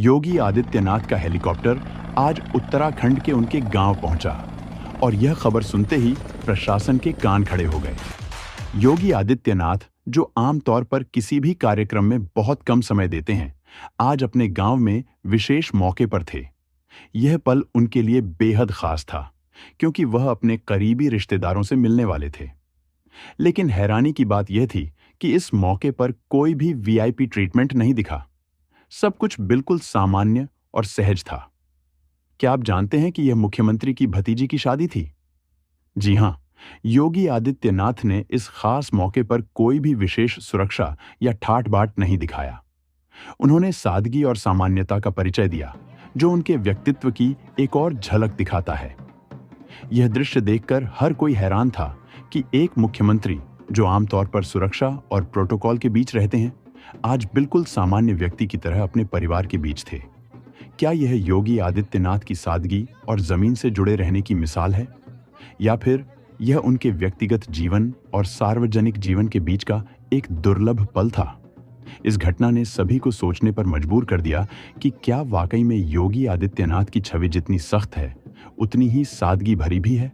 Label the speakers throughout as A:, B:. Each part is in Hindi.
A: योगी आदित्यनाथ का हेलीकॉप्टर आज उत्तराखंड के उनके गांव पहुंचा और यह खबर सुनते ही प्रशासन के कान खड़े हो गए। योगी आदित्यनाथ, जो आमतौर पर किसी भी कार्यक्रम में बहुत कम समय देते हैं, आज अपने गांव में विशेष मौके पर थे। यह पल उनके लिए बेहद खास था, क्योंकि वह अपने करीबी रिश्तेदारों से मिलने वाले थे। लेकिन हैरानी की बात यह थी कि इस मौके पर कोई भी वीआईपी ट्रीटमेंट नहीं दिखा। सब कुछ बिल्कुल सामान्य और सहज था। क्या आप जानते हैं कि यह मुख्यमंत्री की भतीजी की शादी थी? जी हां, योगी आदित्यनाथ ने इस खास मौके पर कोई भी विशेष सुरक्षा या ठाट बाट नहीं दिखाया। उन्होंने सादगी और सामान्यता का परिचय दिया, जो उनके व्यक्तित्व की एक और झलक दिखाता है। यह दृश्य देखकर हर कोई हैरान था कि एक मुख्यमंत्री, जो आमतौर पर सुरक्षा और प्रोटोकॉल के बीच रहते हैं, आज बिल्कुल सामान्य व्यक्ति की तरह अपने परिवार के बीच थे। क्या यह योगी आदित्यनाथ की सादगी और जमीन से जुड़े रहने की मिसाल है, या फिर यह उनके व्यक्तिगत जीवन और सार्वजनिक जीवन के बीच का एक दुर्लभ पल था? इस घटना ने सभी को सोचने पर मजबूर कर दिया कि क्या वाकई में योगी आदित्यनाथ की छवि जितनी सख्त है, उतनी ही सादगी भरी भी है।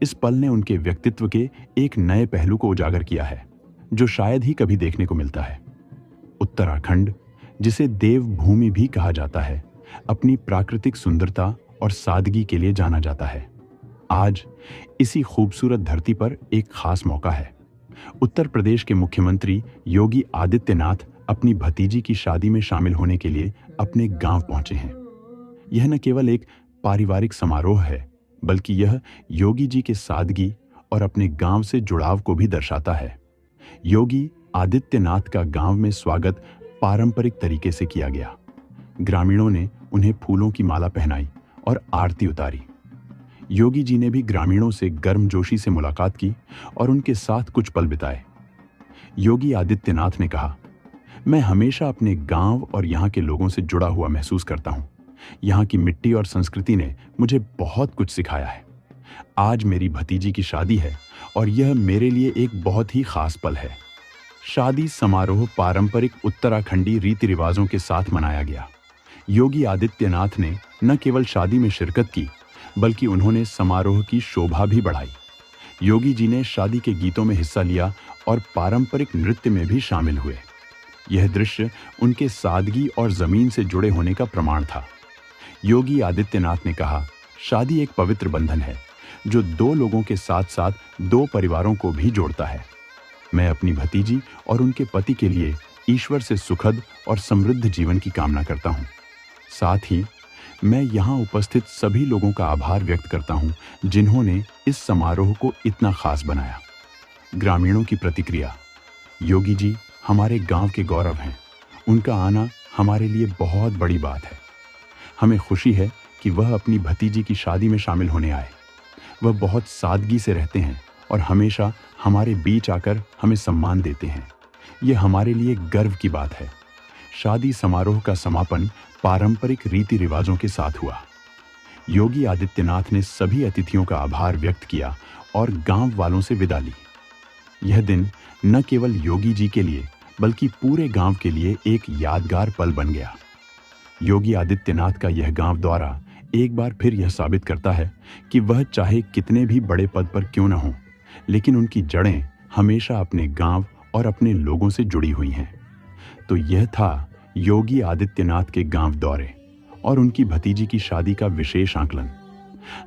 A: इस पल ने उनके व्यक्तित्व के एक नए पहलू को उजागर किया है, जो शायद ही कभी देखने को मिलता है। उत्तराखंड, जिसे देवभूमि भी कहा जाता है, अपनी प्राकृतिक सुंदरता और सादगी के लिए जाना जाता है। आज इसी खूबसूरत धरती पर एक खास मौका है। उत्तर प्रदेश के मुख्यमंत्री योगी आदित्यनाथ अपनी भतीजी की शादी में शामिल होने के लिए अपने गांव पहुंचे हैं। यह न केवल एक पारिवारिक समारोह है, बल्कि यह योगी जी के सादगी और अपने गांव से जुड़ाव को भी दर्शाता है। योगी आदित्यनाथ का गांव में स्वागत पारंपरिक तरीके से किया गया। ग्रामीणों ने उन्हें फूलों की माला पहनाई और आरती उतारी। योगी जी ने भी ग्रामीणों से गर्मजोशी से मुलाकात की और उनके साथ कुछ पल बिताए। योगी आदित्यनाथ ने कहा, मैं हमेशा अपने गांव और यहाँ के लोगों से जुड़ा हुआ महसूस करता हूँ। यहाँ की मिट्टी और संस्कृति ने मुझे बहुत कुछ सिखाया है। आज मेरी भतीजी की शादी है और यह मेरे लिए एक बहुत ही खास पल है। शादी समारोह पारंपरिक उत्तराखंडी रीति रिवाजों के साथ मनाया गया। योगी आदित्यनाथ ने न केवल शादी में शिरकत की, बल्कि उन्होंने समारोह की शोभा भी बढ़ाई। योगी जी ने शादी के गीतों में हिस्सा लिया और पारंपरिक नृत्य में भी शामिल हुए। यह दृश्य उनके सादगी और जमीन से जुड़े होने का प्रमाण था। योगी आदित्यनाथ ने कहा, शादी एक पवित्र बंधन है, जो दो लोगों के साथ साथ दो परिवारों को भी जोड़ता है। मैं अपनी भतीजी और उनके पति के लिए ईश्वर से सुखद और समृद्ध जीवन की कामना करता हूँ। साथ ही मैं यहाँ उपस्थित सभी लोगों का आभार व्यक्त करता हूँ, जिन्होंने इस समारोह को इतना खास बनाया। ग्रामीणों की प्रतिक्रिया, योगी जी हमारे गांव के गौरव हैं। उनका आना हमारे लिए बहुत बड़ी बात है। हमें खुशी है कि वह अपनी भतीजी की शादी में शामिल होने आए। वह बहुत सादगी से रहते हैं और हमेशा हमारे बीच आकर हमें सम्मान देते हैं। यह हमारे लिए गर्व की बात है। शादी समारोह का समापन पारंपरिक रीति रिवाजों के साथ हुआ। योगी आदित्यनाथ ने सभी अतिथियों का आभार व्यक्त किया और गांव वालों से विदा ली। यह दिन न केवल योगी जी के लिए, बल्कि पूरे गांव के लिए एक यादगार पल बन गया। योगी आदित्यनाथ का यह गांव दौरा एक बार फिर यह साबित करता है कि वह चाहे कितने भी बड़े पद पर क्यों न हों, लेकिन उनकी जड़ें हमेशा अपने गांव और अपने लोगों से जुड़ी हुई हैं। तो यह था योगी आदित्यनाथ के गांव दौरे और उनकी भतीजी की शादी का विशेष आकलन।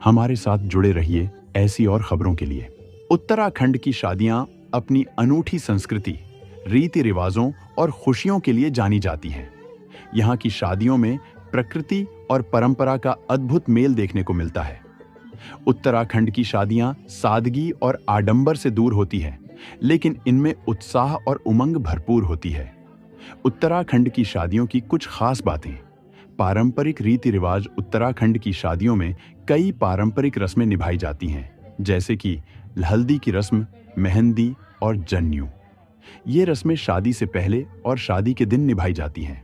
A: हमारे साथ जुड़े रहिए ऐसी और खबरों के लिए। उत्तराखंड की शादियां अपनी अनूठी संस्कृति, रीति रिवाजों और खुशियों के लिए जानी जाती हैं। यहाँ की शादियों में प्रकृति और परंपरा का अद्भुत मेल देखने को मिलता है। उत्तराखंड की शादियां सादगी और आडंबर से दूर होती हैं, लेकिन इनमें उत्साह और उमंग भरपूर होती है। उत्तराखंड की शादियों की कुछ खास बातें। पारंपरिक रीति रिवाज। उत्तराखंड की शादियों में कई पारंपरिक रस्में निभाई जाती हैं, जैसे कि हल्दी की रस्म, मेहंदी और जन्यू। ये रस्में शादी से पहले और शादी के दिन निभाई जाती हैं।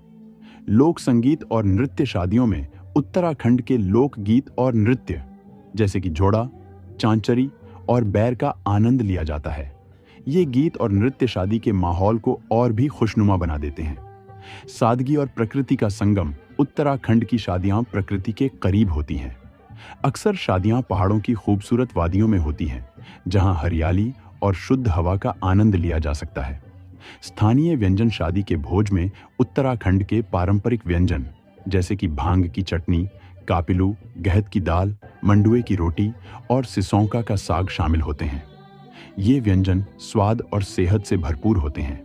A: लोक संगीत और नृत्य। शादियों में उत्तराखंड के लोक गीत और नृत्य, जैसे कि जोड़ा, चांचरी और बैर का आनंद लिया जाता है। ये गीत और नृत्य शादी के माहौल को और भी खुशनुमा बना देते हैं। सादगी और प्रकृति का संगम उत्तराखंड की शादियां प्रकृति के करीब होती हैं। अक्सर शादियां पहाड़ों की खूबसूरत वादियों में होती हैं, जहां हरियाली और शुद्ध हवा का आनंद लिया जा सकता है। स्थानीय व्यंजन शादी के भोज में उत्तराखंड के पारंपरिक व्यंजन जैसे कि भांग की चटनी, कापिलू, गहत की दाल, मंडुए की रोटी और सिसौंका का साग शामिल होते हैं। ये व्यंजन स्वाद और सेहत से भरपूर होते हैं।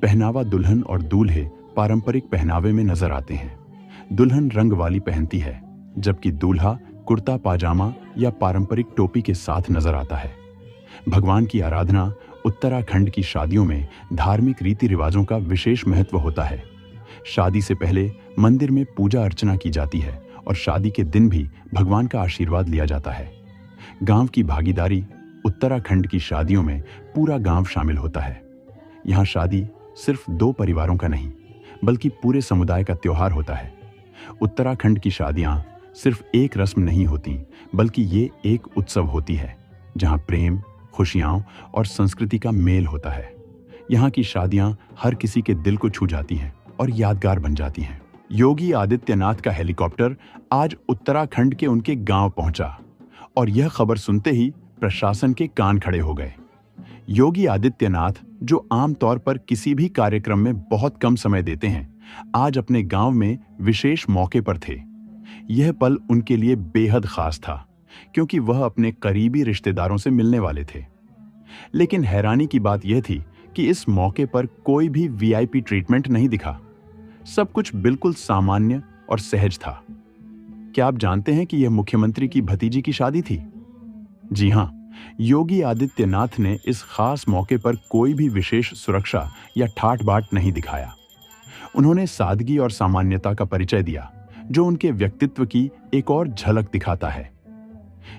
A: पहनावा दुल्हन और दूल्हे पारंपरिक पहनावे में नजर आते हैं। दुल्हन रंग वाली पहनती है, जबकि दूल्हा कुर्ता पाजामा या पारंपरिक टोपी के साथ नजर आता है। भगवान की आराधना उत्तराखंड की शादियों में धार्मिक रीति रिवाजों का विशेष महत्व होता है। शादी से पहले मंदिर में पूजा अर्चना की जाती है और शादी के दिन भी भगवान का आशीर्वाद लिया जाता है। गांव की भागीदारी उत्तराखंड की शादियों में पूरा गांव शामिल होता है। यहाँ शादी सिर्फ दो परिवारों का नहीं, बल्कि पूरे समुदाय का त्योहार होता है। उत्तराखंड की शादियां सिर्फ एक रस्म नहीं होती, बल्कि ये एक उत्सव होती है, जहां प्रेम, खुशियां और संस्कृति का मेल होता है। यहाँ की शादियां हर किसी के दिल को छू जाती हैं और यादगार बन जाती हैं। योगी आदित्यनाथ का हेलीकॉप्टर आज उत्तराखंड के उनके गांव पहुंचा और यह खबर सुनते ही प्रशासन के कान खड़े हो गए। योगी आदित्यनाथ, जो आमतौर पर किसी भी कार्यक्रम में बहुत कम समय देते हैं, आज अपने गांव में विशेष मौके पर थे। यह पल उनके लिए बेहद खास था, क्योंकि वह अपने करीबी रिश्तेदारों से मिलने वाले थे। लेकिन हैरानी की बात यह थी कि इस मौके पर कोई भी वीआईपी ट्रीटमेंट नहीं दिखा। सब कुछ बिल्कुल सामान्य और सहज था। क्या आप जानते हैं कि यह मुख्यमंत्री की भतीजी की शादी थी? जी हां, योगी आदित्यनाथ ने इस खास मौके पर कोई भी विशेष सुरक्षा या ठाट बाट नहीं दिखाया। उन्होंने सादगी और सामान्यता का परिचय दिया, जो उनके व्यक्तित्व की एक और झलक दिखाता है।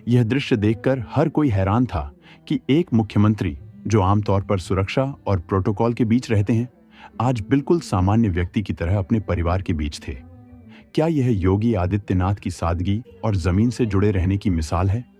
A: यह दृश्य देखकर हर कोई हैरान था कि एक मुख्यमंत्री, जो आमतौर पर सुरक्षा और प्रोटोकॉल के बीच रहते हैं, आज बिल्कुल सामान्य व्यक्ति की तरह अपने परिवार के बीच थे। क्या यह योगी आदित्यनाथ की सादगी और जमीन से जुड़े रहने की मिसाल है?